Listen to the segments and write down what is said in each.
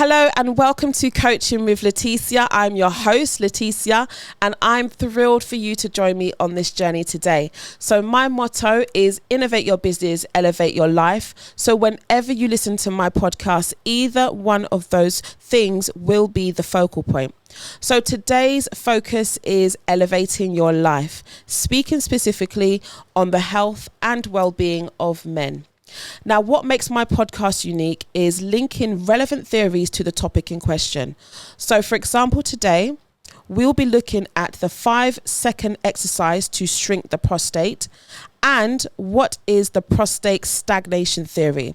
Hello and welcome to Coaching with Leticia. I'm your host, Leticia, and I'm thrilled for you to join me on this journey today. So my motto is innovate your business, elevate your life. So whenever you listen to my podcast, either one of those things will be the focal point. So today's focus is elevating your life, speaking specifically on the health and well-being of men. Now, what makes my podcast unique is linking relevant theories to the topic in question. So, for example, today, we'll be looking at the 5-second exercise to shrink the prostate and what is the prostate stagnation theory.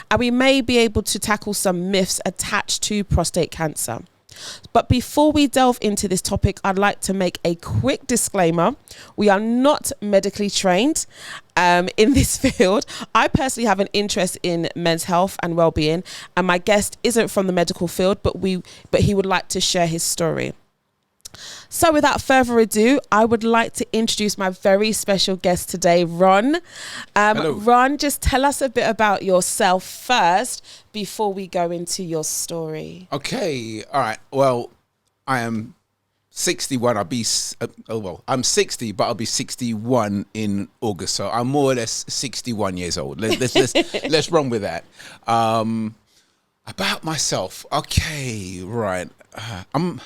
And we may be able to tackle some myths attached to prostate cancer. But before we delve into this topic, I'd like to make a quick disclaimer. We are not medically trained in this field. I personally have an interest in men's health and well-being, and my guest isn't from the medical field, but he would like to share his story. So without further ado, I would like to introduce my very special guest today, Ron. Hello. Ron, just tell us a bit about yourself first before we go into your story. Okay, all right. Well, I am 61. I'm 60, but I'll be 61 in August. So I'm more or less 61 years old. Let's run with that. About myself. Okay, right. I'm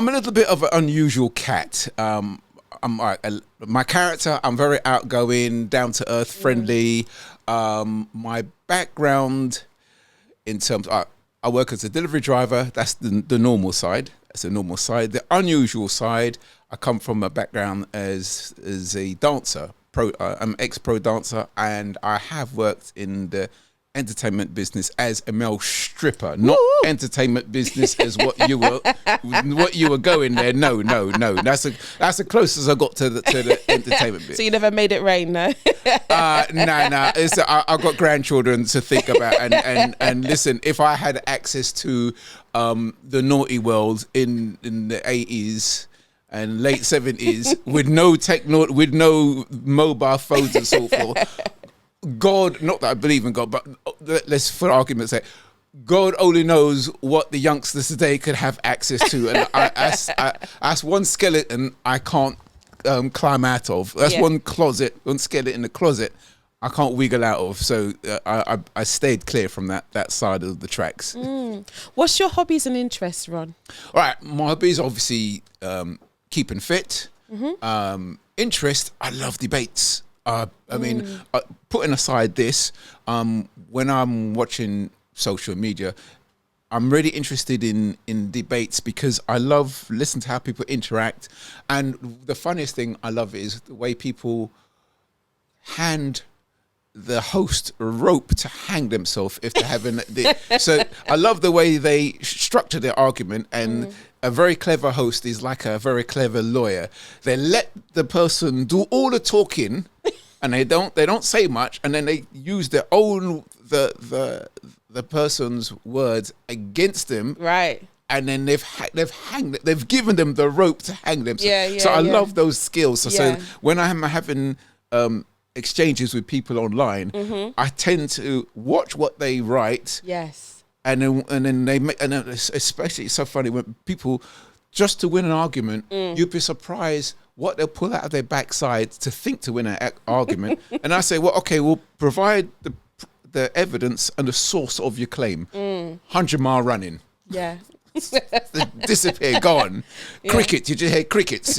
a little bit of an unusual cat. My character, I'm very outgoing, down to earth, friendly. My background, in terms, I work as a delivery driver. That's the normal side. That's the normal side. The unusual side, I come from a background as a dancer. I'm ex-pro dancer, and I have worked in the entertainment business as a male stripper, not entertainment business as what you were going there. No. That's the closest I got to the entertainment bit. So you never made it rain, no? No. I've got grandchildren to think about, and listen, if I had access to the naughty world in the 80s and late 70s with no mobile phones and so forth. God, not that I believe in God, but let's, for argument's sake, God only knows what the youngsters today could have access to, and that's one skeleton I can't climb out of. That's one skeleton in the closet I can't wiggle out of. So I stayed clear from that side of the tracks. What's your hobbies and interests, Ron? All right, my hobbies obviously keeping fit. Interest, I love debates. Putting aside this, when I'm watching social media, I'm really interested in debates because I love listening to how people interact. And the funniest thing I love is the way people hand the host a rope to hang themselves if they're having so I love the way they structure their argument, and a very clever host is like a very clever lawyer. They let the person do all the talking and they don't say much, and then they use their own the person's words against them, right? And then they've given them the rope to hang them. So I love those skills. So when I'm having exchanges with people online, I tend to watch what they write. Yes. And then they make, and then especially it's so funny when people, just to win an argument, you'd be surprised what they'll pull out of their backside to think to win an argument. And I say, well, okay, we'll provide the evidence and the source of your claim. 100-mile running. Yeah. Disappear, gone. Yeah. Cricket, you just hear crickets.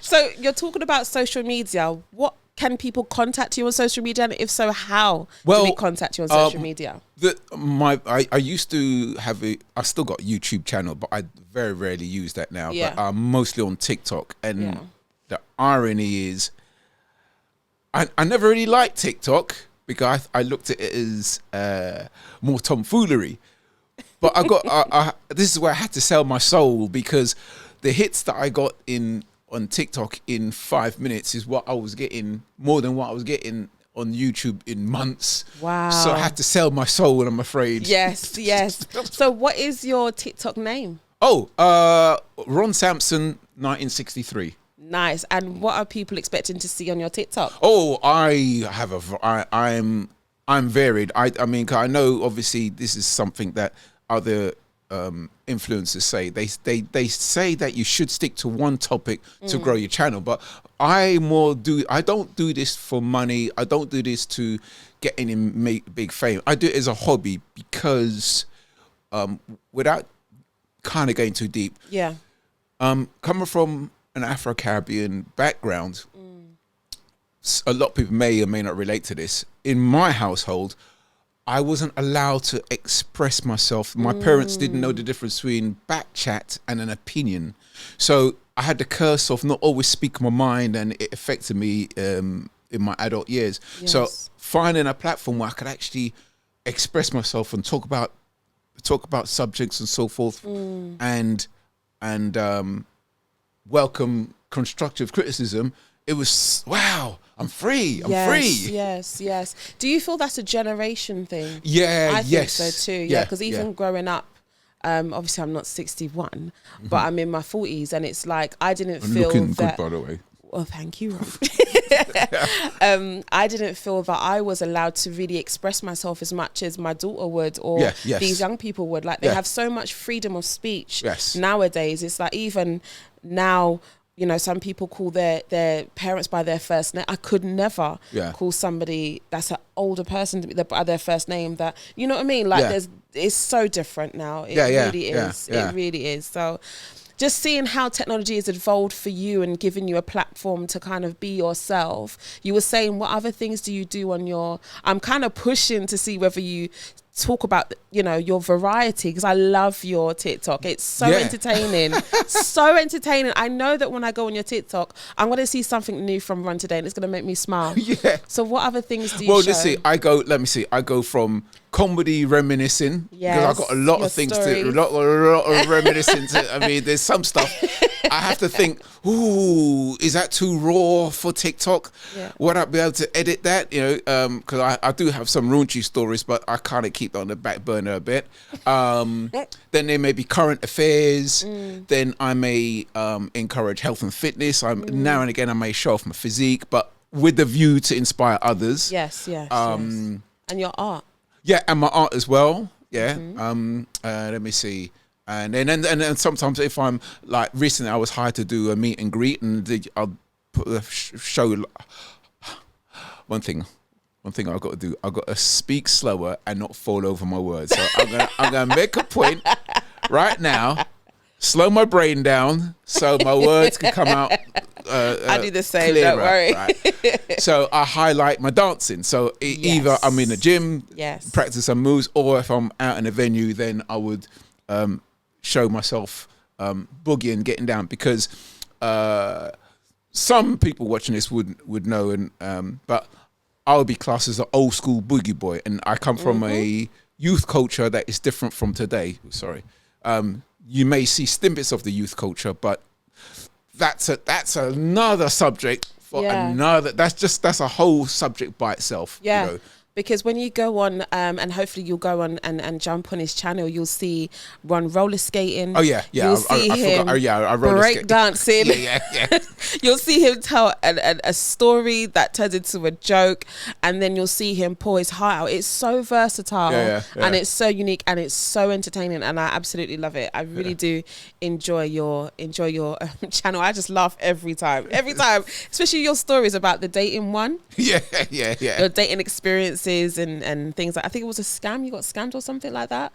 So you're talking about social media. What can people contact you on social media, and if so, how do we contact you on social media? I used to have I still got a YouTube channel, but I very rarely use that now. Yeah. But I'm mostly on TikTok, and the irony is, I never really liked TikTok because I looked at it as more tomfoolery. But I got this is where I had to sell my soul, because the hits that I got on TikTok in 5 minutes is what I was getting, more than what I was getting on YouTube in months. Wow. So I had to sell my soul, I'm afraid. Yes. So what is your TikTok name? Ron Sampson 1963. Nice. And what are people expecting to see on your TikTok? Oh, I'm I'm varied. I mean, 'cause I know obviously this is something that other influencers say. They say that you should stick to one topic to grow your channel, but I don't do this for money. I don't do this to get any big fame. I do it as a hobby because without kind of going too deep, coming from an Afro-Caribbean background, a lot of people may or may not relate to this. In my household, I wasn't allowed to express myself. My parents didn't know the difference between back chat and an opinion. So I had the curse of not always speaking my mind, and it affected me in my adult years. Yes. So finding a platform where I could actually express myself and talk about subjects and so forth, and welcome constructive criticism. It was, wow, I'm free. I'm free. Yes. Do you feel that's a generation thing? Yeah, I think so too. Yeah, because even yeah. growing up, obviously I'm not 61, but I'm in my 40s, and it's like I didn't feel looking that. good, by the way. Well, thank you, Rob. I didn't feel that I was allowed to really express myself as much as my daughter would, or these young people would. Like, they have so much freedom of speech nowadays. It's like, even now, you know, some people call their parents by their first name. I could never call somebody that's an older person to be by their first name. That, you know what I mean? Like, it's so different now. It really is. It really is. So just seeing how technology has evolved for you and giving you a platform to kind of be yourself. You were saying, what other things do you do on your... I'm kind of pushing to see whether you talk about, you know, your variety, because I love your TikTok. It's so entertaining. So entertaining. I know that when I go on your TikTok, I'm going to see something new from Run today, and it's going to make me smile. So what other things do you show? Well, let me see. I go from comedy reminiscing, because I've got a lot of things to, a lot of reminiscing to. I mean, there's some stuff I have to think, ooh, is that too raw for TikTok? Would I be able to edit that? You know, because I do have some raunchy stories, but I kind of keep that on the back burner a bit. Then there may be current affairs. Then I may encourage health and fitness. Now and again I may show off my physique, but with the view to inspire others. Yes. And your art. Yeah, and my art as well. Yeah. Let me see. And then sometimes, if I'm like, recently I was hired to do a meet and greet, and I'll put a show. One thing I've got to do, I've got to speak slower and not fall over my words. So I'm gonna make a point right now, slow my brain down so my words can come out. I do the same, clearer, don't worry. Right? So I highlight my dancing. So either I'm in the gym, practice some moves, or if I'm out in a venue, then I would show myself boogieing, getting down, because some people watching this would know, and but I would be classed as an old school boogie boy, and I come from a youth culture that is different from today. Sorry, you may see snippets of the youth culture, but that's another subject for another. That's a whole subject by itself. You know? Because when you go on, and hopefully you'll go on and jump on his channel, you'll see Ron roller skating. Oh yeah. You'll see him break dancing. You'll see him tell a story that turns into a joke, and then you'll see him pour his heart out. It's so versatile, and it's so unique, and it's so entertaining, and I absolutely love it. I really do enjoy your channel. I just laugh every time, especially your stories about the dating one. Your dating experiences and things like, I think it was a scam. You got scammed or something like that.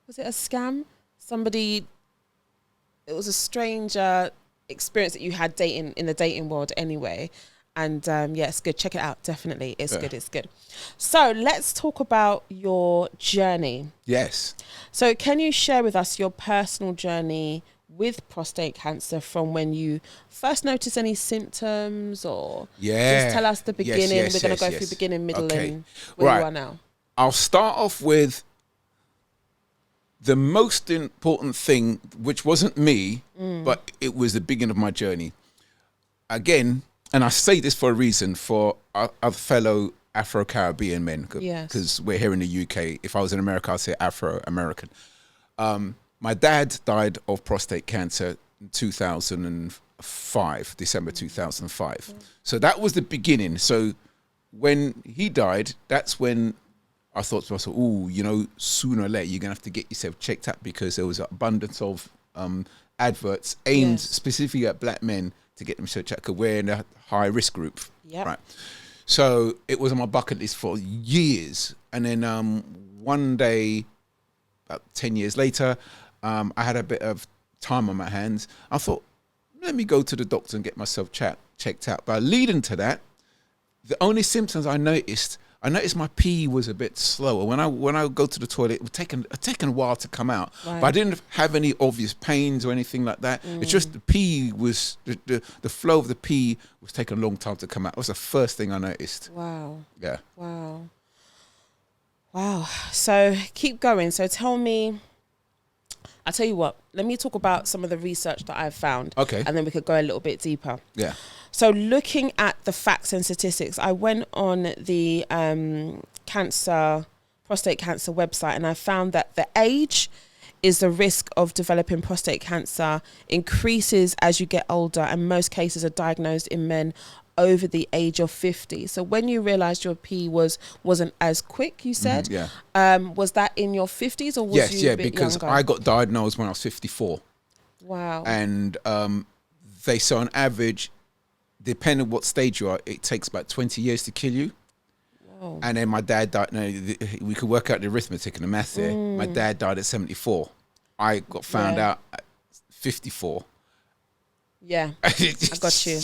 Was it a scam? It was a strange experience that you had dating in the dating world anyway. And it's good. Check it out. Definitely. It's good. So let's talk about your journey. Yes. So can you share with us your personal journey with prostate cancer, from when you first noticed any symptoms, or just tell us the beginning? We're going to go through beginning, middle, and where you are now. I'll start off with the most important thing, which wasn't me, but it was the beginning of my journey. Again, and I say this for a reason, for our fellow Afro-Caribbean men, because we're here in the UK. If I was in America, I'd say Afro-American. My dad died of prostate cancer in 2005, December 2005. So that was the beginning. So when he died, that's when I thought to myself, oh, sooner or later you're gonna have to get yourself checked out, because there was an abundance of adverts aimed specifically at black men to get them checked out, because we're in a high risk group. Right. So it was on my bucket list for years, and then one day, about 10 years later, I had a bit of time on my hands. I thought, let me go to the doctor and get myself checked out. But leading to that, the only symptoms I noticed my pee was a bit slower. When I go to the toilet, it would take a while to come out. Right. But I didn't have any obvious pains or anything like that. It's just the pee was, the flow of the pee was taking a long time to come out. That was the first thing I noticed. Wow. Yeah. Wow. So keep going. So tell me, I'll tell you what, let me talk about some of the research that I've found. Okay. And then we could go a little bit deeper. Yeah. So looking at the facts and statistics, I went on the prostate cancer website, and I found that the age is the risk of developing prostate cancer increases as you get older, and most cases are diagnosed in men over the age of 50. So when you realized your pee wasn't as quick, you said, was that in your 50s, or was you a bit because younger? I got diagnosed when I was 54. Wow. And they saw on average, depending on what stage you are, it takes about 20 years to kill you. Whoa. And then my dad died. No, we could work out the arithmetic and the math there. My dad died at 74. I got found out at 54. Yeah, I got you.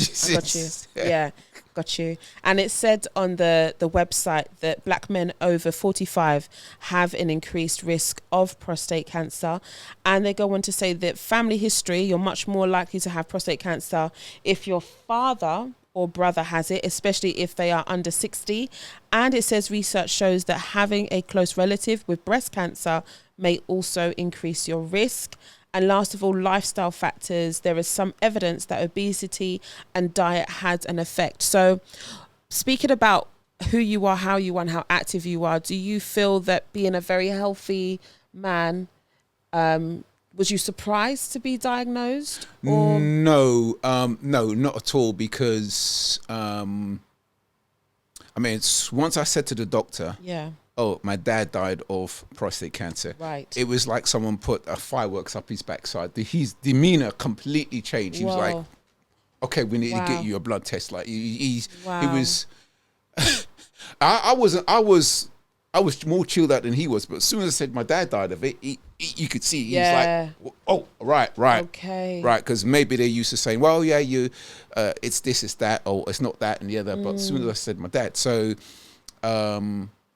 Yeah, got you. And it said on the website that black men over 45 have an increased risk of prostate cancer. And they go on to say that family history, you're much more likely to have prostate cancer if your father or brother has it, especially if they are under 60. And it says research shows that having a close relative with breast cancer may also increase your risk. And last of all, lifestyle factors. There is some evidence that obesity and diet had an effect. So speaking about who you are, how you are, and how active you are, do you feel that being a very healthy man, was you surprised to be diagnosed? Or? No, not at all. Because, once I said to the doctor, oh, my dad died of prostate cancer. Right. It was like someone put a fireworks up his backside. His demeanor completely changed. He was like, okay, we need to get you a blood test. Like he was, I was more chilled out than he was. But as soon as I said my dad died of it, you could see he's like, oh, right. Okay. Right. Because maybe they're used to saying, well, yeah, it's this, it's that, or it's not that and the other. But as soon as I said my dad, so,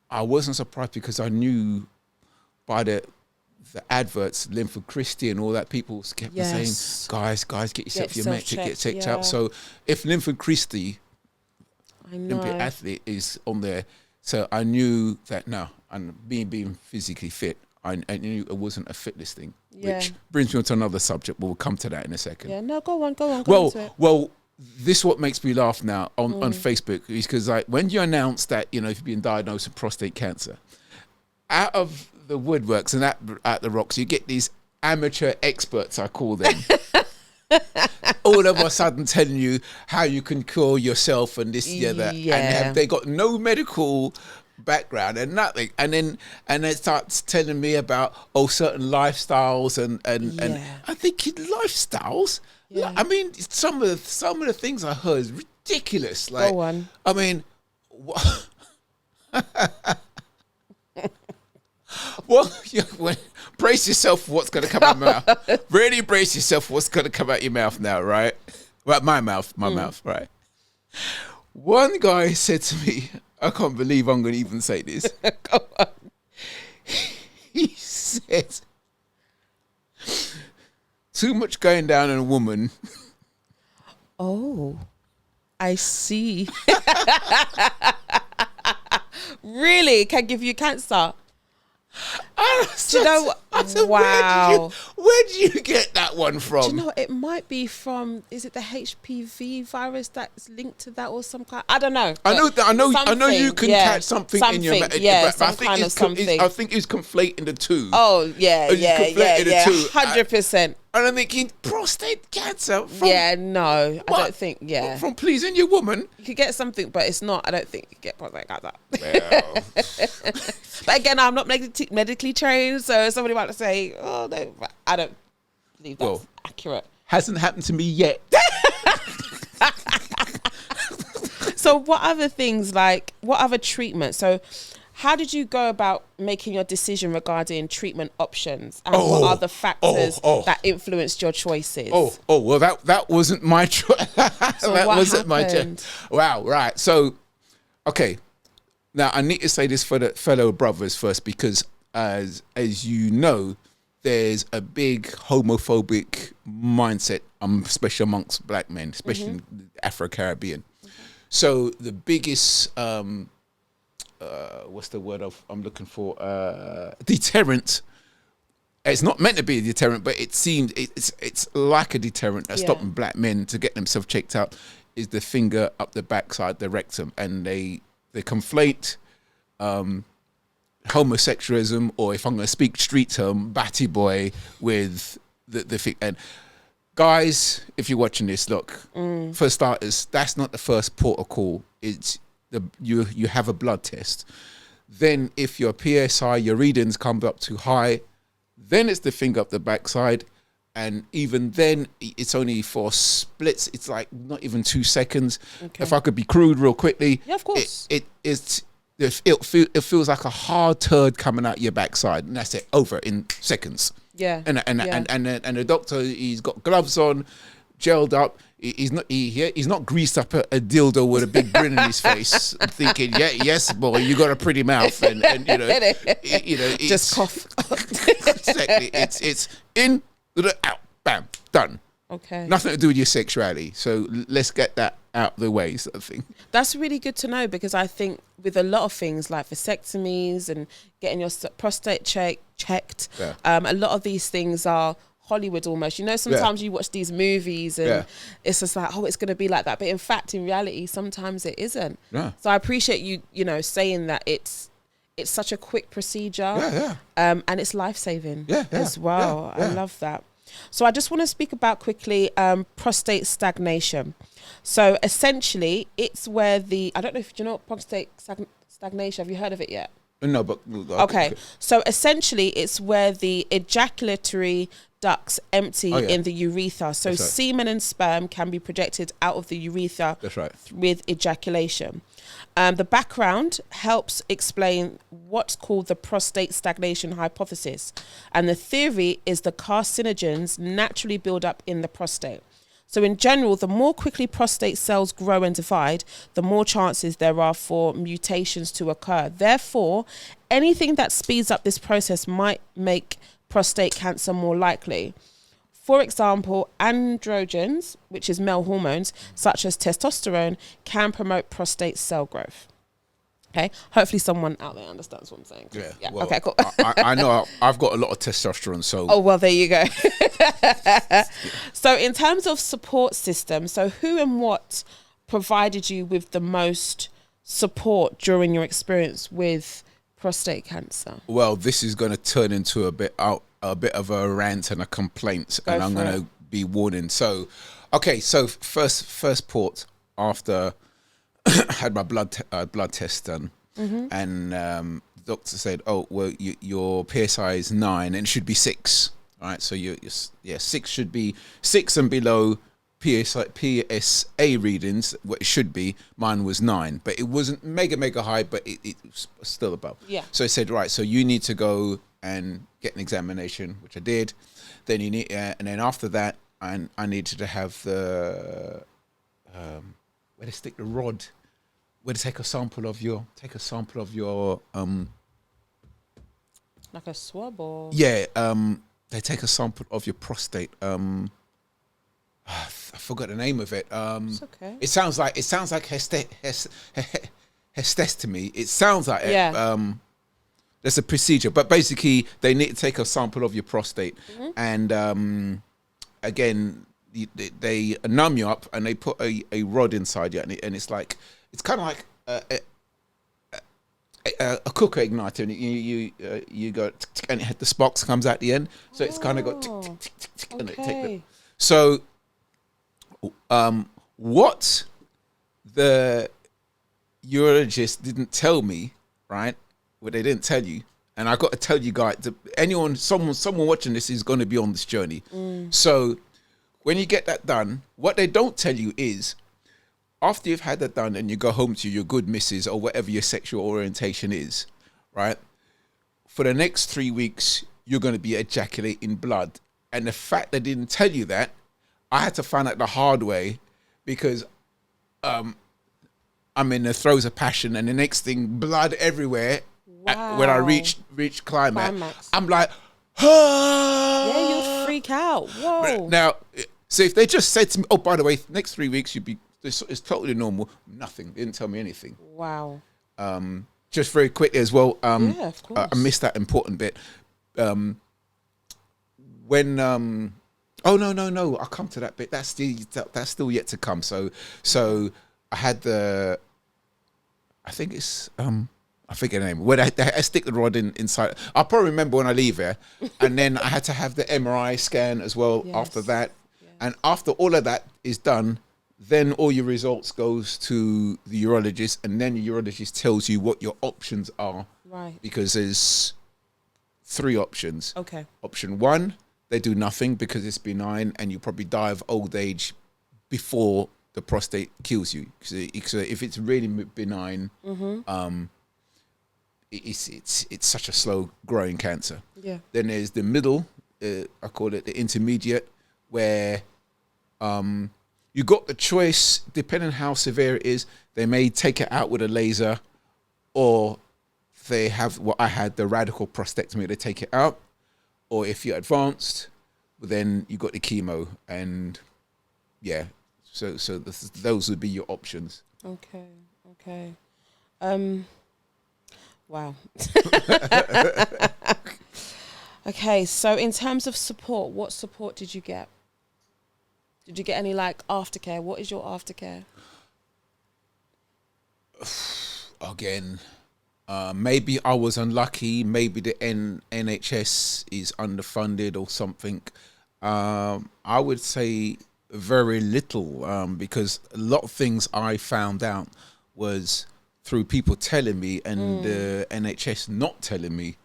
I wasn't surprised, because I knew by the adverts, Linford Christie and all that, people kept saying, guys, get yourself your metric, get checked out. So if Linford Christie, Olympic athlete, is on there, so I knew that and being physically fit, I knew it wasn't a fitness thing, which brings me on to another subject, but we'll come to that in a second. Yeah, no, go on. Well, this is what makes me laugh now on Facebook, is because when you announce that, if you've been diagnosed with prostate cancer, out of the woodworks and at the rocks, you get these amateur experts, I call them, all of a sudden telling you how you can cure yourself and this, the other, and they got no medical background and nothing, and then it starts telling me about certain lifestyles and I think lifestyles. Yeah. I mean, some of the things I heard is ridiculous. Like, go on. I mean, brace yourself for what's going to come out your mouth. Really brace yourself for what's going to come out your mouth now, right? Well, my mouth, right? One guy said to me, I can't believe I'm going to even say this. Go on. He said, too much going down on a woman. Oh, I see. Really? Can give you cancer? Do you know? Wow. Where do you get that one from? Do you know, it might be from, is it the HPV virus that's linked to that or some kind? I don't know. I know you can catch something in your mouth. Yeah, but I think it's conflating the two. Oh, yeah. 100%. And I'm thinking, prostate cancer from no, I don't think, from pleasing your woman. You could get something, but it's not, I don't think you could get prostate cancer. Well, But again, I'm not medically trained, so somebody might say, oh no, but I don't believe that's accurate. hasn't happened to me yet. So what other things, like, what other treatments? So how did you go about making your decision regarding treatment options, and what are the factors that influenced your choices? Well, that wasn't my choice. So that what wasn't my happened? choice. Wow, right. So, okay. Now I need to say this for the fellow brothers first, because as you know, there's a big homophobic mindset, especially amongst black men, especially in the Afro-Caribbean. So the biggest what's the word I'm looking for? Deterrent. It's not meant to be a deterrent, but it seemed it's like a deterrent that's stopping black men to get themselves checked out. Is the finger up the backside, the rectum, and they conflate homosexualism, or if I'm going to speak street term, batty boy, with the thing. And guys, if you're watching this, look, for starters, that's not the first port of call. It's you have a blood test. Then if your PSI, your readings come up too high, then it's the finger up the backside. And even then, it's only for splits. It's like not even 2 seconds. Okay. If I could be crude real quickly. Yeah, of course. It feels like a hard turd coming out your backside. And that's it, over in seconds. Yeah. And the doctor, he's got gloves on, gelled up. He's not greased up a dildo with a big grin in his face. I'm thinking, yes, boy, you got a pretty mouth, and it's, just cough. Exactly. It's in, out, bam, done. Okay. Nothing to do with your sexuality. So let's get that out of the way, sort of thing. That's really good to know, because I think with a lot of things like vasectomies and getting your prostate checked, a lot of these things are Hollywood almost. You know, sometimes you watch these movies and it's just like, oh, it's going to be like that. But in fact, in reality, sometimes it isn't. Yeah. So I appreciate you saying that it's such a quick procedure, and it's life-saving as well. I love that. So I just want to speak about quickly prostate stagnation. So essentially, it's where I don't know if you know what prostate stagnation. Have you heard of it yet? No, but okay. So essentially, it's where the ejaculatory ducts empty in the urethra. So semen and sperm can be projected out of the urethra with ejaculation. The background helps explain what's called the prostate stagnation hypothesis. And the theory is the carcinogens naturally build up in the prostate. So in general, the more quickly prostate cells grow and divide, the more chances there are for mutations to occur. Therefore, anything that speeds up this process might make prostate cancer more likely. For example, androgens, which is male hormones, such as testosterone, can promote prostate cell growth. Okay, hopefully someone out there understands what I'm saying. Yeah. Well, okay, cool. I know I've got a lot of testosterone, so. Oh, well, there you go. So in terms of support system, so who and what provided you with the most support during your experience with prostate cancer? Well, this is going to turn into a bit of a rant and a complaint, and I'm going to be warning. So, okay, so first port after I had my blood test done, and the doctor said, "Oh, well, your PSI is 9, and it should be 6. All right, so you 6 should be 6 and below." PSA readings, what it should be, mine was 9, but it wasn't mega high, but it was still above. Yeah. So I said, right, so you need to go and get an examination, which I did. Then you need, and then after that, I needed to have the where to stick the rod, where to take a sample of your like a swab or they take a sample of your prostate. I forgot the name of it. It's okay. It sounds like hysterectomy. It sounds like it. There's a procedure, but basically they need to take a sample of your prostate, and again they numb you up and they put a rod inside you, and it's kind of like a cooker igniter, and you go and the sparks comes out the end, so it's kind of got and it take the, so what the urologist didn't tell me, right? What they didn't tell you, and I got to tell you guys, someone watching this is going to be on this journey. So when you get that done, what they don't tell you is, after you've had that done and you go home to your good missus or whatever your sexual orientation is, right? For the next 3 weeks, you're going to be ejaculating blood. And the fact they didn't tell you that, I had to find out the hard way, because I'm in the throes of passion, and the next thing, blood everywhere. When I reach climax, I'm like, ah! Yeah, you'd freak out. Whoa. Now, so if they just said to me, oh, by the way, next 3 weeks, it's totally normal. Nothing. They didn't tell me anything. Wow. Just very quickly as well. Yeah, of course. I missed that important bit. When oh no, I'll come to that bit. That's still yet to come. So I had I think it's I forget the name. When I stick the rod inside. I'll probably remember when I leave here. And then I had to have the MRI scan as well after that. Yeah. And after all of that is done, then all your results goes to the urologist, and then the urologist tells you what your options are. Right. Because there's 3 options. Okay. Option 1, they do nothing because it's benign, and you probably die of old age before the prostate kills you. So if it's really benign, it's such a slow growing cancer. Yeah. Then there's the middle, I call it the intermediate, where you got the choice, depending on how severe it is. They may take it out with a laser, or they have what I had, the radical prostatectomy. They take it out, or if you're advanced, then you got the chemo, and yeah. So those would be your options. Okay. Wow. Okay, so in terms of support, what support did you get? Did you get any aftercare? What is your aftercare? Again, maybe I was unlucky. Maybe the NHS is underfunded or something. I would say very little, because a lot of things I found out was through people telling me, and the NHS not telling me.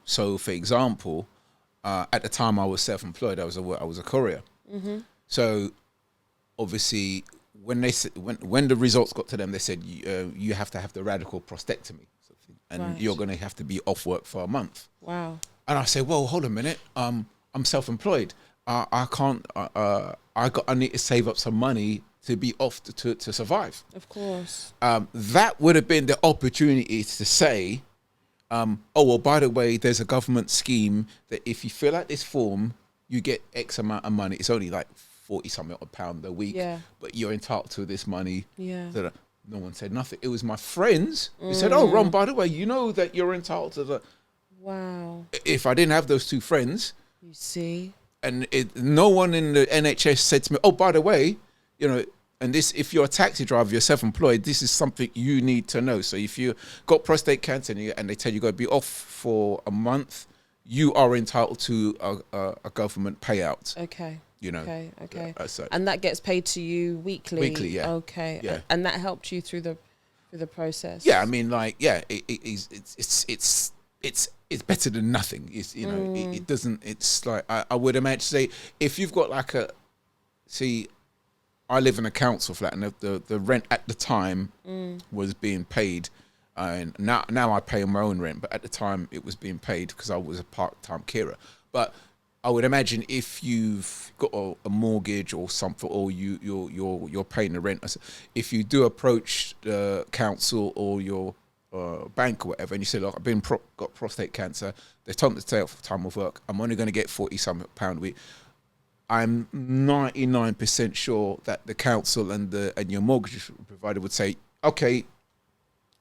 So, for example, at the time I was self-employed. I was a courier. So, obviously, when the results got to them, they said you have to have the radical prostatectomy, and you're going to have to be off work for a month. Wow. And I said, well, hold a minute. I'm self-employed. I can't. I need to save up some money to be off to survive. Of course. That would have been the opportunity to say, oh, well, by the way, there's a government scheme that if you fill out this form, you get X amount of money. It's only like 40-something pound a week, but you're entitled to this money. Yeah. So no one said nothing. It was my friends who said, oh, Ron, by the way, you know that you're entitled to the... Wow. If I didn't have those 2 friends... You see? And no one in the NHS said to me, oh, by the way, you know, and this, if you're a taxi driver, you're self-employed, this is something you need to know. So if you got prostate cancer and they tell you got to be off for a month, you are entitled to a government payout. Okay. You know. Okay. And that gets paid to you weekly. Weekly, yeah. Okay. Yeah. And that helped you through the process. Yeah, I mean, like, yeah, it's better than nothing. It's, you know, it doesn't. It's like I would imagine. Say if you've got like I live in a council flat, and the rent at the time was being paid, and now I pay my own rent, but at the time it was being paid because I was a part-time carer. But I would imagine if you've got a mortgage or something, or you're paying the rent, if you do approach the council or your bank or whatever, and you say, look, I've got prostate cancer, they told me to stay off time of work, I'm only going to get £40-something a week, I'm 99% sure that the council and your mortgage provider would say, okay,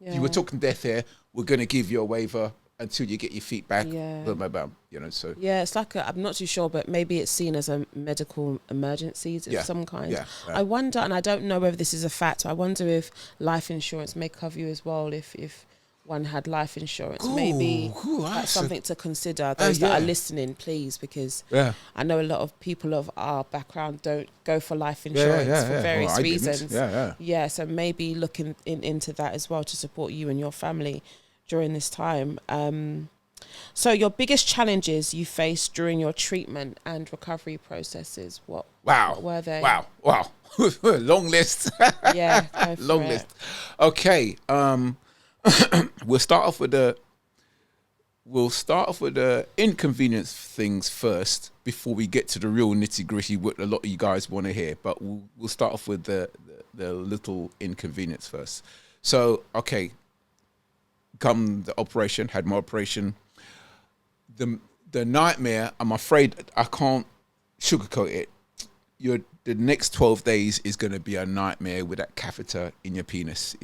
you were talking death here, we're going to give you a waiver until you get your feet back. Blah, blah, blah, you know, so. Yeah, it's like I'm not too sure, but maybe it's seen as a medical emergency of some kind. Yeah, right. I wonder, and I don't know whether this is a fact, I wonder if life insurance may cover you as well if one had life insurance. Maybe that's something to consider. Those that are listening, please, because I know a lot of people of our background don't go for life insurance for various reasons. So maybe looking into that as well to support you and your family during this time. So your biggest challenges you faced during your treatment and recovery processes, what were they? Wow. Long list. Long list. Okay. We'll start off with the inconvenience things first before we get to the real nitty gritty, what a lot of you guys want to hear. But we'll start off with the little inconvenience first. So, okay, come the operation, had my operation. The nightmare, I'm afraid I can't sugarcoat it. The next 12 days is going to be a nightmare with that catheter in your penis.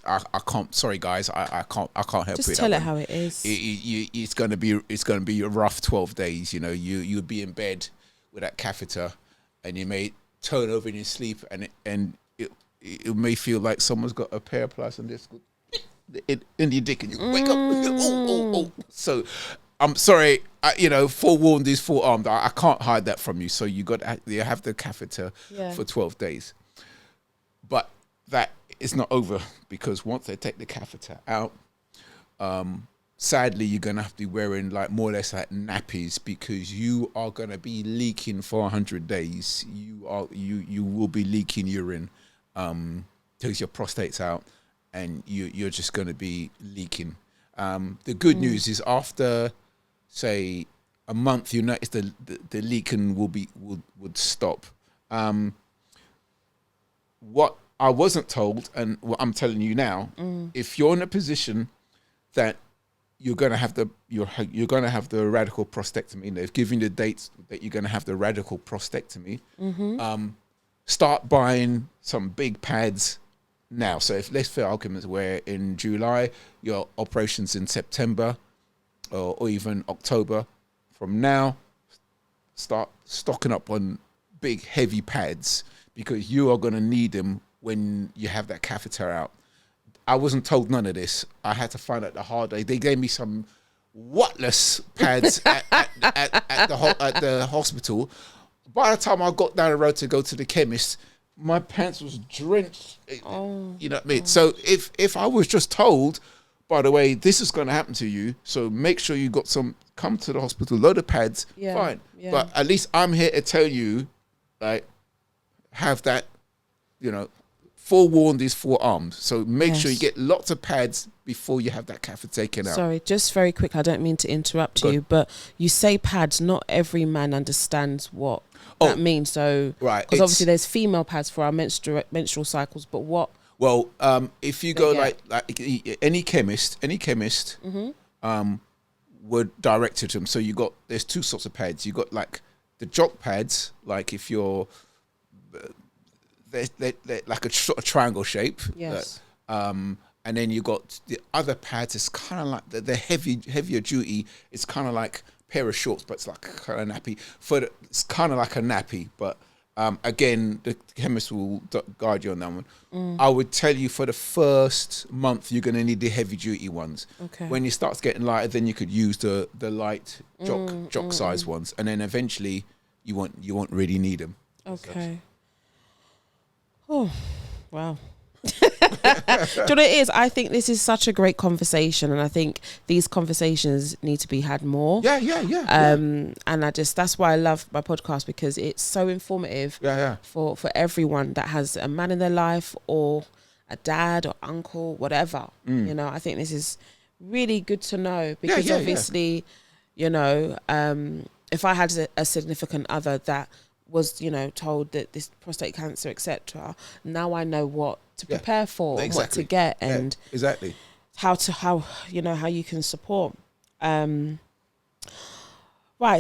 I can't. Sorry, guys. I can't help it. Just tell it how it is. It's going to be a rough 12 days. You know, you'll be in bed with that catheter, and you may turn over in your sleep, and it may feel like someone's got a pair of pliers on this in your dick, and you wake up. Oh. So, I'm sorry, forewarned is forearmed. I can't hide that from you. So you have the catheter for 12 days. But that is not over, because once they take the catheter out, sadly, you're going to have to be wearing like more or less like nappies, because you are going to be leaking for 100 days. You will be leaking urine till your prostate's out, and you're just going to be leaking. The good news is after, say, a month, you notice the leaking would stop. What I wasn't told, and what I'm telling you now, if you're in a position that you're going to have the radical prostatectomy, they've given you the dates that you're going to have the radical prostatectomy. Start buying some big pads now. So if, let's for arguments, where in July your operation's in September or even October, from now start stocking up on big heavy pads, because you are going to need them when you have that catheter out. I wasn't told none of this. I had to find out the hard way. They gave me some whatless pads at the hospital. By the time I got down the road to go to the chemist, my pants was drenched. You know what I mean? So if I was just told, by the way, this is going to happen to you, so make sure you got some, come to the hospital, load of pads, fine. Yeah. But at least I'm here to tell you, like, have that, forewarned is forearmed. So make sure you get lots of pads before you have that catheter taken out. Sorry, just very quick, I don't mean to interrupt you, but you say pads, not every man understands what that means. So, right, because obviously there's female pads for our menstrual cycles, but what? Well, if you go like any chemist, would direct it to them. So there's two sorts of pads. You got like the jock pads, like if you're, they're like a sort of triangle shape. Yes. And then you got the other pads. It's kind of like the heavier duty. It's kind of like a pair of shorts, but it's like kind of nappy. It's kind of like a nappy, but again, the chemist will guide you on that one. I would tell you for the first month, you're going to need the heavy duty ones. Okay. When you start getting lighter, then you could use the light jock size ones, and then eventually you won't really need them. Okay. Oh, wow. Do you know what it is? I think this is such a great conversation, and I think these conversations need to be had more. Yeah. And that's why I love my podcast, because it's so informative. For everyone that has a man in their life, or a dad or uncle, whatever. I think this is really good to know, because obviously, if I had a significant other that was, told that this prostate cancer, etc., now I know what to prepare for, and what to get, and exactly how you can support. Right.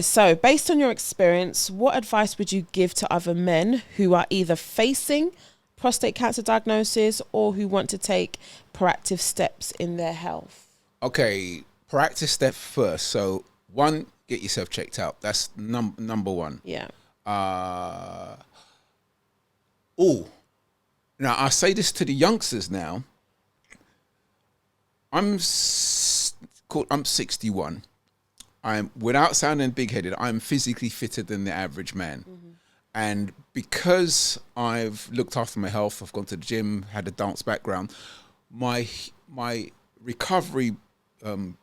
So based on your experience, what advice would you give to other men who are either facing prostate cancer diagnosis or who want to take proactive steps in their health? Okay. Proactive step first. So one, get yourself checked out. That's number one. Yeah. Now I say this to the youngsters now. I'm 61. I'm, without sounding big-headed, I'm physically fitter than the average man. And because I've looked after my health, I've gone to the gym, had a dance background, my recovery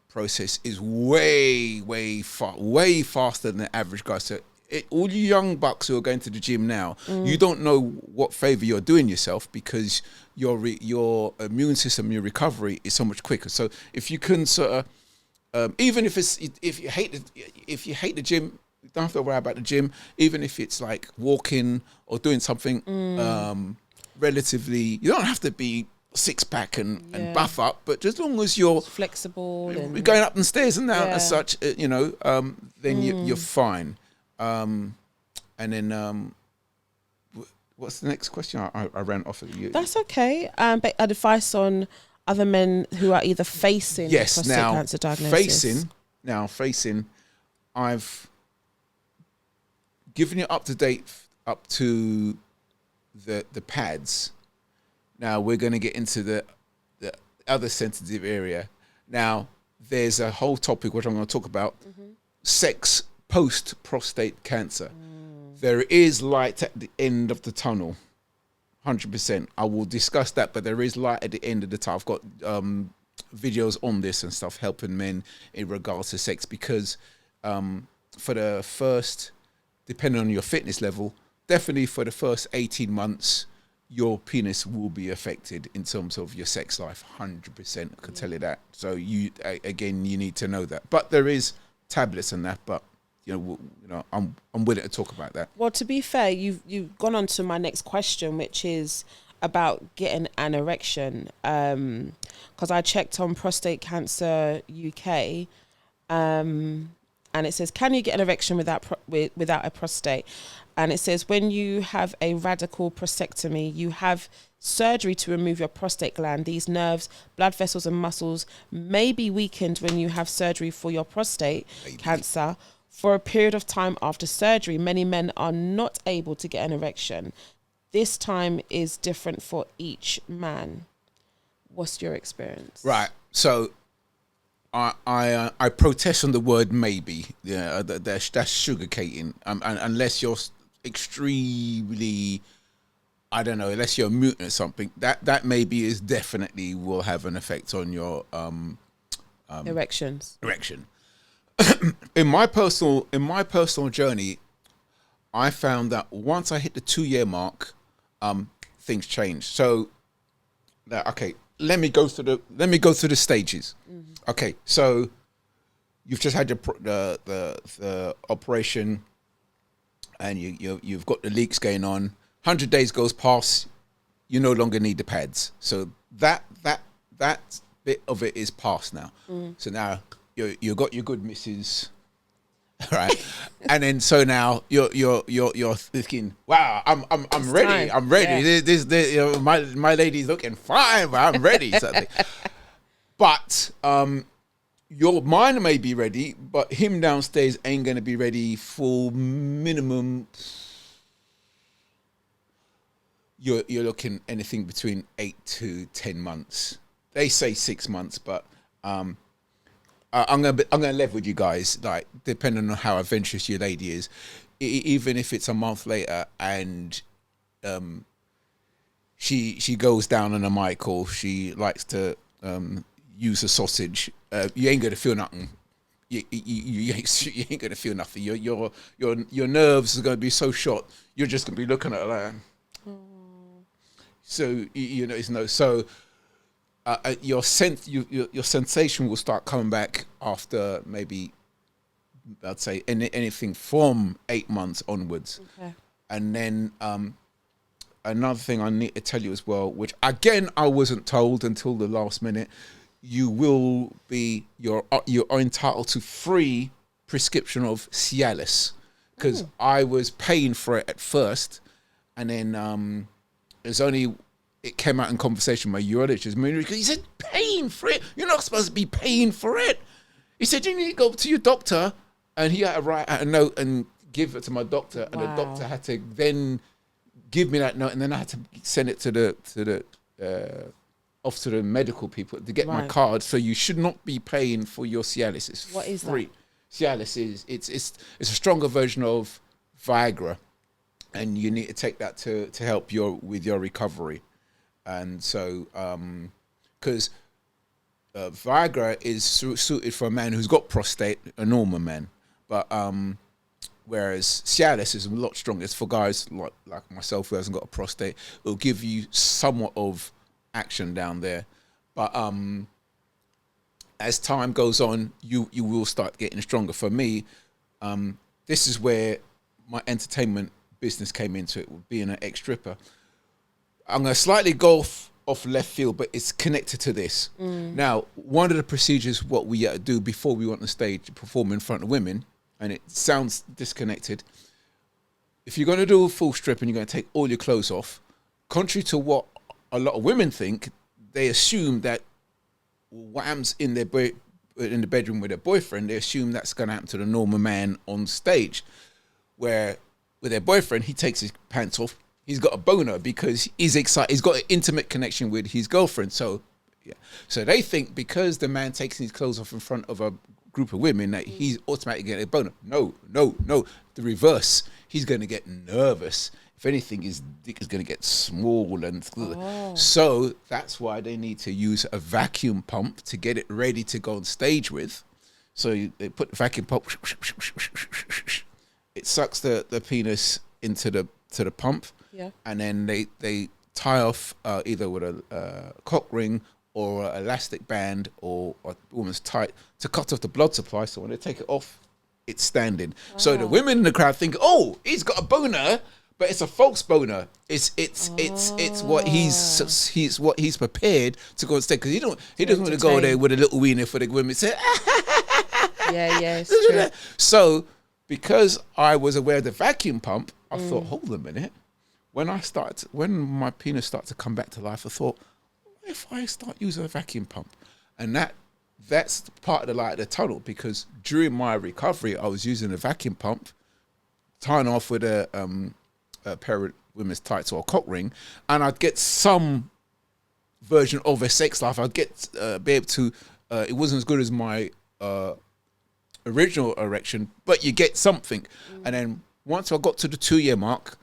process is way faster than the average guy. So all you young bucks who are going to the gym now, you don't know what favor you're doing yourself, because your immune system, your recovery is so much quicker. So if you can sort of, even if you hate the gym, you don't have to worry about the gym. Even if it's like walking or doing something relatively, you don't have to be six-pack and buff up, but just as long as you're flexible and going up the stairs and down as such, then you're fine. And then what's the next question? I ran off of you. That's okay. But advice on other men who are either facing prostate cancer diagnosis. Facing, I've given you up to date up to the pads. Now we're going to get into the other sensitive area. Now there's a whole topic which I'm going to talk about: sex post prostate cancer. There is light at the end of the tunnel, 100%. I will discuss that, but there is light at the end of the tunnel. I've got videos on this and stuff helping men in regards to sex, because for the first, depending on your fitness level, definitely for the first 18 months, your penis will be affected in terms of your sex life, 100%. I can tell you that. So you need to know that. But there is tablets and that, but I'm willing to talk about that. Well, to be fair, you've gone on to my next question, which is about getting an erection. Because I checked on Prostate Cancer UK, and it says, can you get an erection without a prostate? And it says, when you have a radical prostatectomy, you have surgery to remove your prostate gland. These nerves, blood vessels and muscles may be weakened when you have surgery for your prostate cancer. For a period of time after surgery, many men are not able to get an erection. This time is different for each man. What's your experience? Right. So I protest on the word maybe. Yeah, that's sugarcoating. Unless you're extremely, I don't know, unless you're a mutant or something, that maybe is definitely will have an effect on your erection. In my personal journey, I found that once I hit the 2-year mark, things changed. So, let me go through the stages. Okay, so you've just had the operation, and you've got the leaks going on. 100 days goes past, you no longer need the pads. So that bit of it is past now. So now you got your good missus, right? And then so now you're thinking, wow, I'm ready. I'm ready. Yeah. My lady's looking fine, but I'm ready. But your mind may be ready, but him downstairs ain't gonna be ready for minimum. You're looking anything between 8 to 10 months. They say 6 months, but I'm gonna level with you guys. Like, depending on how adventurous your lady is, even if it's a month later and she goes down on a mic, or she likes to use a sausage, you ain't gonna feel nothing. You ain't gonna feel nothing. Your nerves are gonna be so shot. You're just gonna be looking at her like. So your sensation will start coming back after maybe, I'd say anything from 8 months onwards. Okay. And then another thing I need to tell you as well, which again I wasn't told until the last minute, you're entitled to free prescription of Cialis, because I was paying for it at first, and then it came out in conversation with my urologist, because he said, paying for it? You're not supposed to be paying for it. He said, you need to go to your doctor. And he had to write out a note and give it to my doctor. Wow. And the doctor had to then give me that note. And then I had to send it to the off to the medical people to get my Right. card. So you should not be paying for your Cialis. It's What is free. that? Cialis is it's a stronger version of Viagra, and you need to take that to help with your recovery. And so because Viagra is suited for a man who's got prostate, a normal man, but whereas Cialis is a lot stronger. It's for guys like myself who hasn't got a prostate. It'll give you somewhat of action down there, but as time goes on, you will start getting stronger. For me, this is where my entertainment business came into it, being an ex-stripper. I'm going to slightly go off left field, but it's connected to this. Now, one of the procedures, what we do before we went on stage to perform in front of women, and it sounds disconnected, if you're going to do a full strip and you're going to take all your clothes off, contrary to what a lot of women think, they assume that wham's in the bedroom with their boyfriend, they assume that's going to happen to the normal man on stage, where with their boyfriend, he takes his pants off, he's got a boner because he's excited, he's got an intimate connection with his girlfriend. So yeah, so they think because the man takes his clothes off in front of a group of women that he's automatically getting a boner. No, the reverse. He's going to get nervous. If anything, his dick is going to get small, and so that's why they need to use a vacuum pump to get it ready to go on stage with. So they put the vacuum pump, it sucks the penis into the pump, and then they tie off either with a cock ring or an elastic band or a woman's tight to cut off the blood supply. So when they take it off, it's standing. So the women in the crowd think, oh, he's got a boner. But it's a false boner. It's what he's prepared to go on stage, because he doesn't want to go there with a little wiener for the women. Say, it's true. So because I was aware of the vacuum pump, I thought, hold a minute. When my penis started to come back to life, I thought, what if I start using a vacuum pump? And that's part of the light of the tunnel, because during my recovery, I was using a vacuum pump, tying off with a pair of women's tights or a cock ring, and I'd get some version of a sex life. I'd get be able to. It wasn't as good as my original erection, but you get something. And then once I got to the 2-year mark,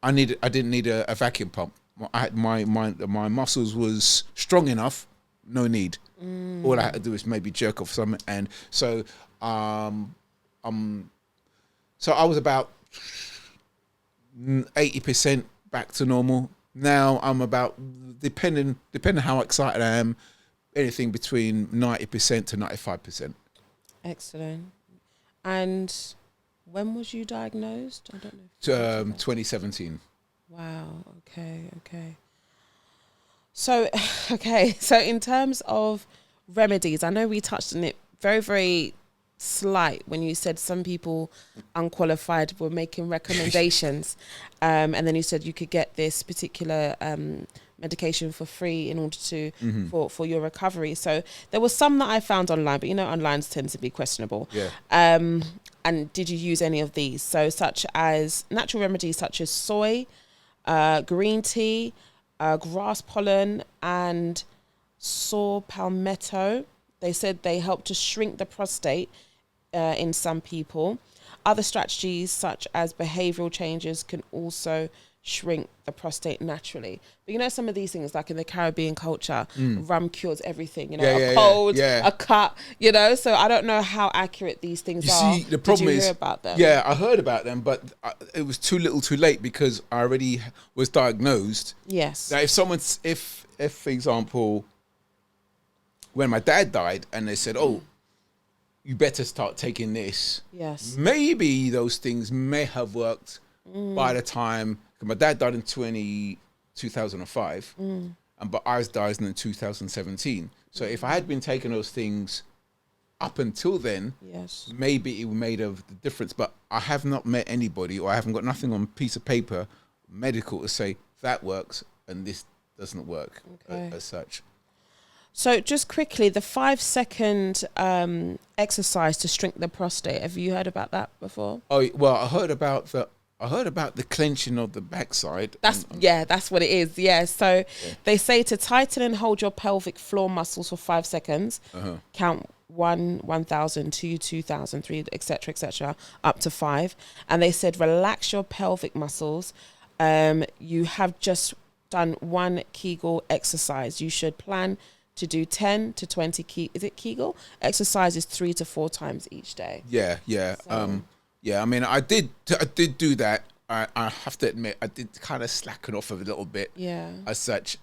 I didn't need a vacuum pump. My muscles was strong enough. No need. All I had to do is maybe jerk off something, and so So I was about 80% back to normal. Now I'm about, depending how excited I am, anything between 90% to 95%. Excellent. And when was you diagnosed? I don't know. 2017. Wow. Okay. So in terms of remedies, I know we touched on it very, very slight when you said some people unqualified were making recommendations, and then you said you could get this particular medication for free in order to for your recovery. So there was some that I found online, but online tends to be questionable. And did you use any of these? So such as natural remedies such as soy, green tea, grass pollen, and saw palmetto. They said they help to shrink the prostate in some people. Other strategies such as behavioral changes can also shrink the prostate naturally. But some of these things, like in the Caribbean culture, rum cures everything, a cold, a cut, so I don't know how accurate these things are. See, the problem Did you is, hear about them? Yeah, I heard about them, but it was too little too late, because I already was diagnosed. Yes. Now, if for example, when my dad died and they said, oh, you better start taking this. Yes. Maybe those things may have worked by the time, because my dad died in 2005, but I was diagnosed in 2017. So if I had been taking those things up until then, yes, maybe it made a difference. But I have not met anybody, or I haven't got nothing on a piece of paper, medical, to say that works and this doesn't work as such. So just quickly, the 5-second exercise to shrink the prostate. Have you heard about that before? Oh, well, I heard about the I heard about the clenching of the backside. That's what it is. Yeah. So they say to tighten and hold your pelvic floor muscles for 5 seconds. Count 1,000, 2,000, 3, etc., up to 5. And they said relax your pelvic muscles. You have just done 1 Kegel exercise. You should plan to do 10 to 20 Kegel exercises 3 to 4 times each day. Yeah. So. I mean, I did do that. I have to admit, I did kind of slacken off a little bit. Yeah. As such.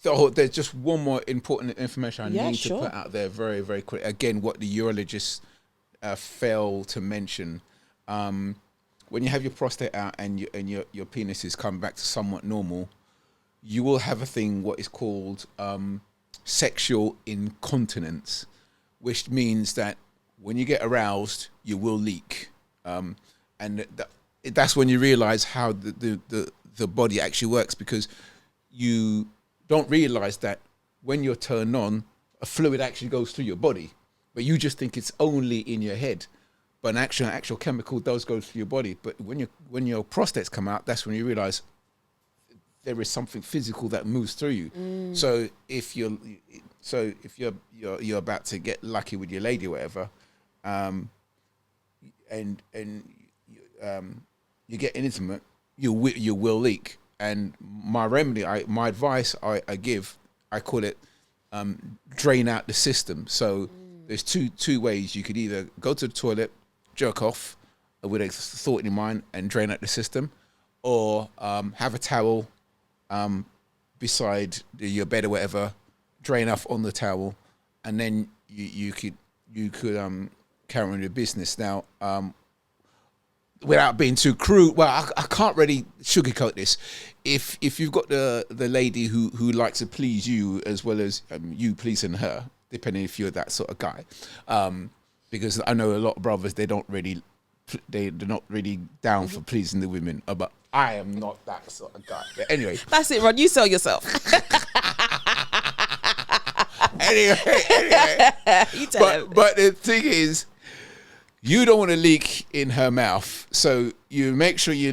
So there's just one more important information I need to put out there very, very quick. Again, what the urologists fail to mention. When you have your prostate out and your penis is coming back to somewhat normal, you will have a thing, what is called sexual incontinence, which means that when you get aroused, you will leak. And that's when you realize how the body actually works, because you don't realize that when you're turned on, a fluid actually goes through your body, but you just think it's only in your head. But an actual chemical does go through your body. But when your prostates come out, that's when you realize there is something physical that moves through you. So if you're about to get lucky with your lady or whatever, and you get intimate, you will leak. And my remedy, my advice I give, I call it drain out the system. So there's two ways. You could either go to the toilet, jerk off with a thought in your mind and drain out the system, or have a towel beside your bed or whatever, drain off on the towel, and then you could carry on your business. Now, without being too crude, well, I can't really sugarcoat this. If you've got the lady who likes to please you as well as you pleasing her, depending if you're that sort of guy, because I know a lot of brothers, they're not really down for pleasing the women, but I am not that sort of guy. But anyway, that's it, Ron. You sell yourself. anyway. You tell him. But the thing is, you don't want to leak in her mouth, so you make sure you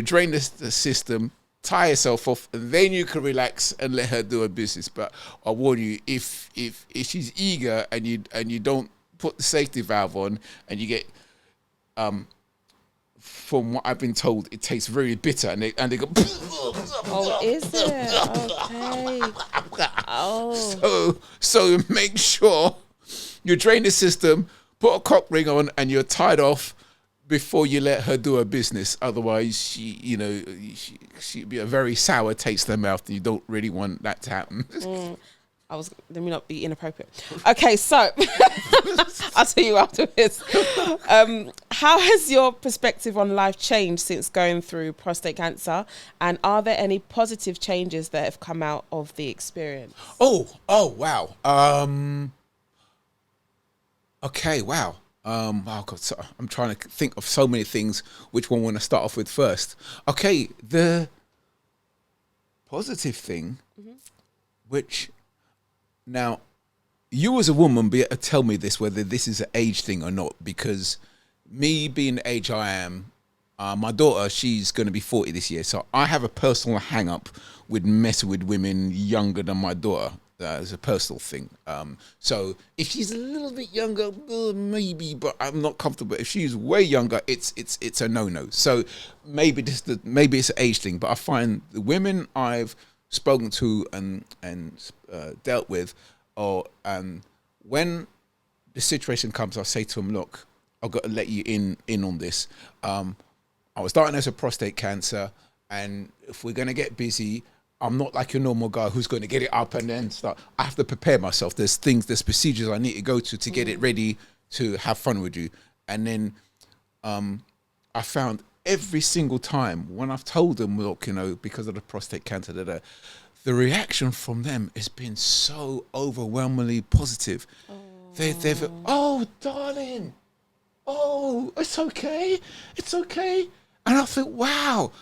drain the system, tie yourself off, and then you can relax and let her do her business. But I warn you, if she's eager and you don't put the safety valve on, and you get, from what I've been told, it tastes very bitter, and they go. Oh, is it? Okay. Oh. So make sure you drain the system, put a cock ring on, and you're tied off before you let her do her business. Otherwise, she'd be a very sour taste in her mouth, and you don't really want that to happen. Let me not be inappropriate. Okay, so I'll tell you after this. How has your perspective on life changed since going through prostate cancer? And are there any positive changes that have come out of the experience? Oh, wow. Okay, wow. Oh God, so I'm trying to think of so many things. Which one want to start off with first? Okay, the positive thing, which now you as a woman be able to tell me this, whether this is an age thing or not, because me being the age I am, my daughter, she's going to be 40 this year, so I have a personal hang up with messing with women younger than my daughter. As a personal thing. So if she's a little bit younger, maybe, but I'm not comfortable. If she's way younger, it's a no-no. So maybe it's an age thing, but I find the women I've spoken to and dealt with, or when the situation comes, I say to them, look, I've got to let you in on this. I was diagnosed with prostate cancer, and if we're going to get busy, I'm not like your normal guy who's going to get it up and then start. I have to prepare myself. There's procedures I need to go to get it ready to have fun with you. And then I found every single time when I've told them, look, because of the prostate cancer, the reaction from them has been so overwhelmingly positive. They've, oh, darling, oh, it's okay. And I think, wow.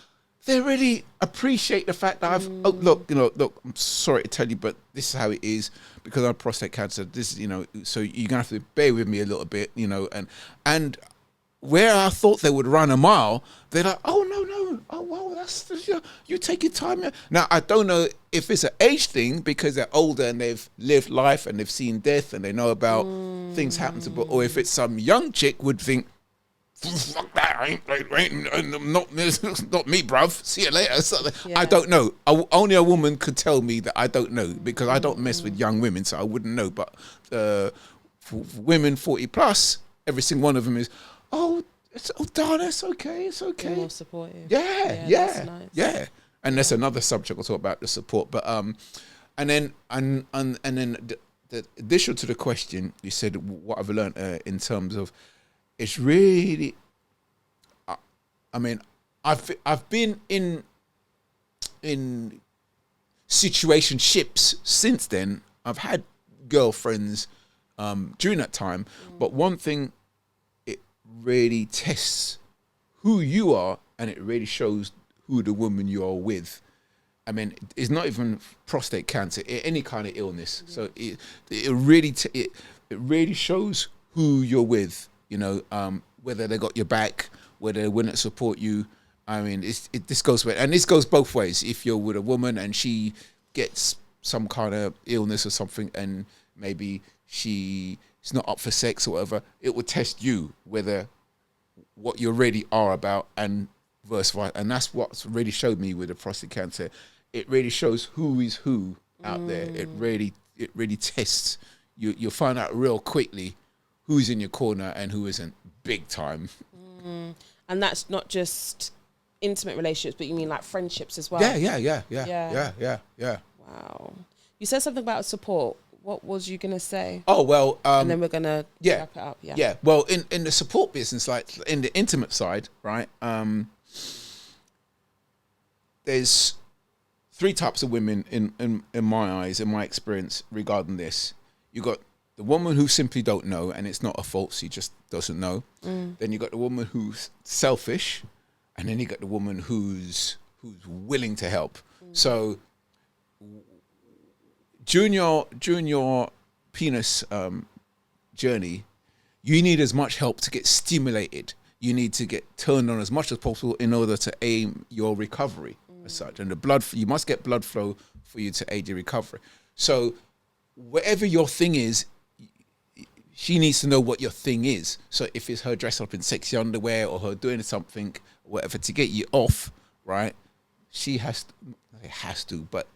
They really appreciate the fact that look, I'm sorry to tell you, but this is how it is because I have prostate cancer. This, so you're gonna have to bear with me a little bit, and where I thought they would run a mile, they're like, oh, no. Oh, wow, you take your time. Yeah. Now, I don't know if it's an age thing because they're older and they've lived life and they've seen death and they know about things happen to, or if it's some young chick would think, fuck that, not me, bruv. See you later. I don't know. Only a woman could tell me that. I don't know because I don't mess with young women, so I wouldn't know. But for women 40 plus, every single one of them is, darn, it's okay. They're more supportive. Yeah. That's nice. Yeah. And that's another subject we'll talk about, the support. But and then the addition to the question, you said what I've learned in terms of. It's really, I mean, I've been in situationships since then. I've had girlfriends during that time, but one thing, it really tests who you are, and it really shows who the woman you are with. I mean, it's not even prostate cancer, any kind of illness. So it really shows who you're with. You know, whether they got your back, whether they wouldn't support you. I mean, this goes both ways. If you're with a woman and she gets some kind of illness or something, and maybe she's not up for sex or whatever, it will test you whether what you really are about and verse versa. And that's what's really showed me with the prostate cancer. It really shows who is who out there. It really tests you. You'll find out real quickly who's in your corner and who isn't, big time. And that's not just intimate relationships, but you mean like friendships as well? Yeah. Wow. You said something about support. What was you going to say? Oh, well... and then we're going to wrap it up. Yeah. Well, in the support business, like in the intimate side, right, there's 3 types of women in my eyes, in my experience regarding this. You got the woman who simply don't know, and it's not a fault, she just doesn't know. Then you got the woman who's selfish, and then you got the woman who's willing to help. So during your penis journey, you need as much help to get stimulated. You need to get turned on as much as possible in order to aim your recovery as such. And you must get blood flow for you to aid your recovery. So whatever your thing is, she needs to know what your thing is. So if it's her dressing up in sexy underwear or her doing something, whatever, to get you off, right? She has to, but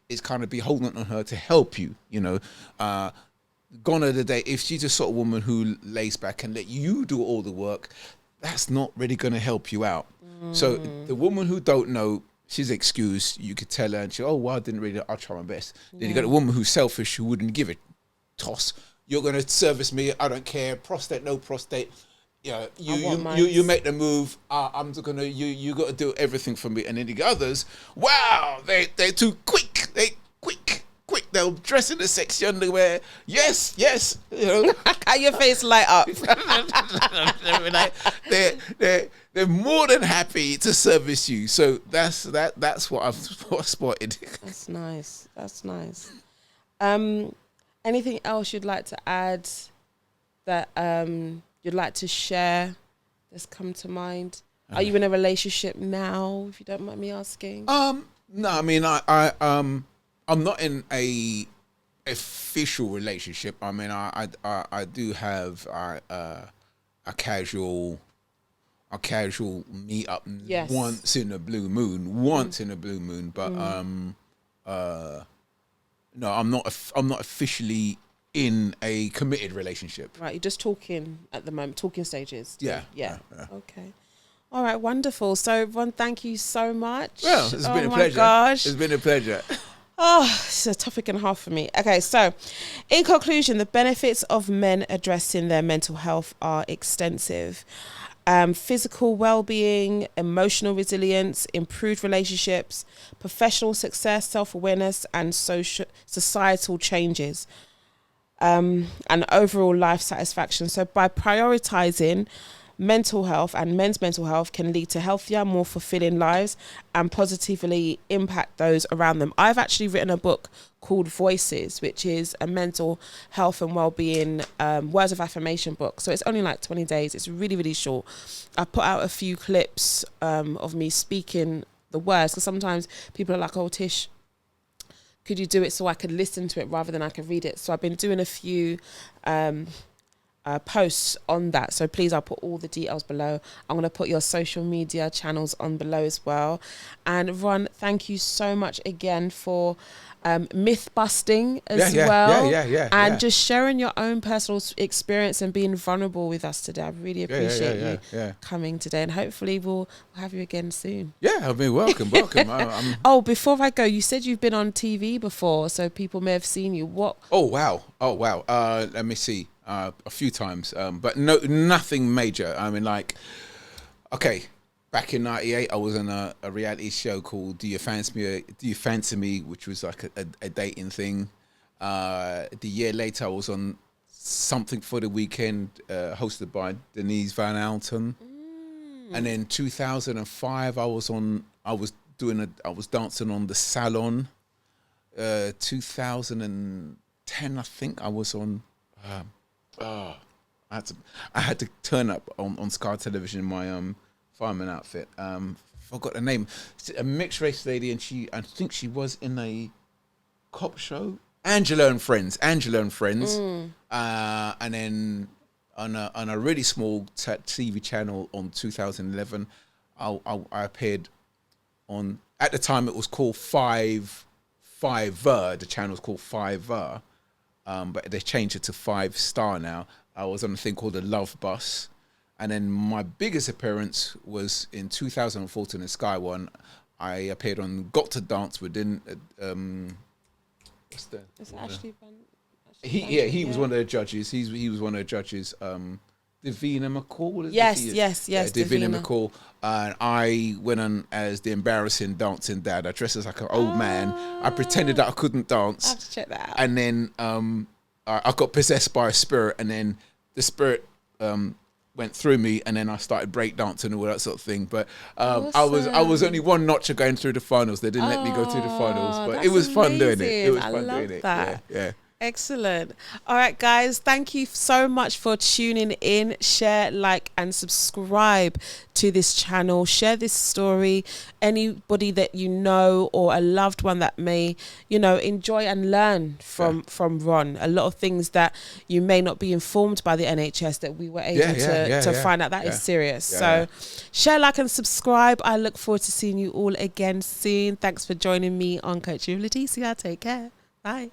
it's kind of beholden on her to help you, you know. Gone are the day, if she's a sort of woman who lays back and let you do all the work, that's not really going to help you out. So the woman who don't know, she's excused. You could tell her and I didn't really, I'll try my best. Then you got a woman who's selfish, who wouldn't give a toss. You're going to service me, I don't care, prostate, no prostate. Yeah, you make the move. I'm just gonna you got to do everything for me. And then the others, wow, they're too quick. They quick. They'll dress in the sexy underwear. Yes. You know, how your face light up. they're more than happy to service you. So that's what I've spotted. That's nice. Anything else you'd like to add that you'd like to share that's come to mind? Are you in a relationship now, if you don't mind me asking? No, I mean, I'm not in a official relationship. I mean, I do have a casual meet up once in a blue moon, but no, I'm not officially in a committed relationship. Right, you're just talking at the moment, talking stages. Yeah. Okay. All right, wonderful. So, Ron, thank you so much. Well, it's been a pleasure. Gosh. It's been a pleasure. Oh, it's a topic and a half for me. Okay, so in conclusion, the benefits of men addressing their mental health are extensive. Physical well-being, emotional resilience, improved relationships, professional success, self-awareness, and societal changes, and overall life satisfaction. So by prioritizing mental health and men's mental health can lead to healthier, more fulfilling lives and positively impact those around them. I've actually written a book called Voices, which is a mental health and well-being words of affirmation book. So it's only like 20 days. It's really, really short. I put out a few clips of me speaking the words, because sometimes people are like, oh, Tish, could you do it so I could listen to it rather than I could read it? So I've been doing a few posts on that. So please, I'll put all the details below. I'm going to put your social media channels on below as well. And Ron, thank you so much again for myth busting as well. And just sharing your own personal experience and being vulnerable with us today. I really appreciate you coming today, and hopefully we'll have you again soon. I mean, welcome. Oh, before I go, you said you've been on TV before, so people may have seen you. What? Oh wow. Let me see. A few times, but nothing major. I mean, like, okay, back in '98, I was on a reality show called Do You Fancy Me, which was like a dating thing. The year later, I was on Something for the Weekend, hosted by Denise Van Alten. And then 2005, I was dancing on The Salon. 2010, I think I was on. I had to turn up on Sky Television in my fireman outfit. Forgot the name. It's a mixed race lady, and I think she was in a cop show. Angela and Friends. And then on a really small TV channel on 2011, I appeared on. At the time, it was called Fiverr. The channel was called Fiverr. But they changed it to 5 Star now. I was on a thing called The Love Bus. And then my biggest appearance was in 2014 in Sky One. I appeared on Got to Dance within... what's the... It's Ashley Van... He was one of the judges. He was one of the judges. Davina McCall. Yes. Davina McCall. And I went on as the embarrassing dancing dad. I dressed as like an old man. I pretended that I couldn't dance. I have to check that out. And then I got possessed by a spirit, and then the spirit went through me, and then I started breakdancing and all that sort of thing. But awesome. I was only one notch of going through the finals. They didn't let me go through the finals, but it was fun doing it. It was fun doing it. Yeah. Excellent. All right, guys, thank you so much for tuning in. Share, like, and subscribe to this channel. Share this story. Anybody that you know or a loved one that may, enjoy and learn from Ron. A lot of things that you may not be informed by the NHS that we were able to find out. That is serious. So share, like, and subscribe. I look forward to seeing you all again soon. Thanks for joining me on Coaching with Leticia. Take care. Bye.